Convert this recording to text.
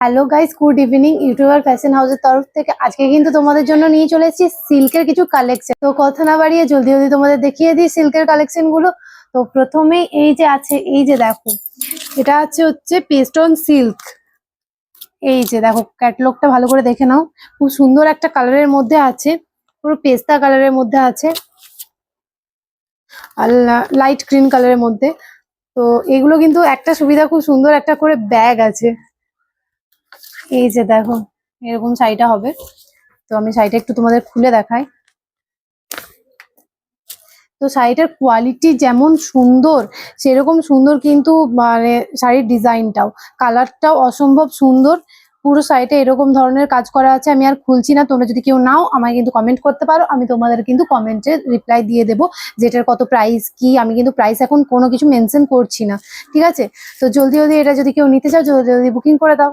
Hello guys, good evening. YouTuber fashion হাউসের তরফ থেকে আজকে কিন্তু তোমাদের জন্য নিয়ে চলে এসেছি সিল্কের কিছু কালেকশন। তো কথা না বাড়িয়ে জলদি জলদি তোমাদের দেখিয়ে দিই সিল্কের কালেকশন গুলো। তো প্রথমেই এই যে আছে, এই যে দেখো, এটা হচ্ছে পেস্টন সিল্ক। এই যে দেখো, ক্যাটালগটা ভালো করে দেখে নাও। খুব সুন্দর একটা কালারের মধ্যে আছে, পুরো পেস্তা কালারের মধ্যে আছে আর লাইট গ্রিন কালারের মধ্যে। তো এগুলো কিন্তু একটা সুবিধা, খুব সুন্দর একটা করে ব্যাগ আছে। এই যে দেখো, এরকম শাড়িটা হবে। তো আমি শাড়িটা একটু তোমাদের খুলে দেখাই। তো শাড়িটার কোয়ালিটি যেমন সুন্দর, সেরকম সুন্দর কিন্তু মানে শাড়ির ডিজাইনটাও, কালারটাও অসম্ভব সুন্দর। পুরো শাড়িটা এরকম ধরনের কাজ করা আছে। আমি আর খুলছি না, তোমরা যদি কেউ নাও আমায় কিন্তু কমেন্ট করতে পারো, আমি তোমাদের কিন্তু কমেন্টে রিপ্লাই দিয়ে দেবো যেটার কত প্রাইস কি। আমি কিন্তু প্রাইস এখন কোনো কিছু মেনশন করছি না, ঠিক আছে? তো জলদি জলদি এটা যদি কেউ নিতে চাও, জলদি জলদি বুকিং করে দাও।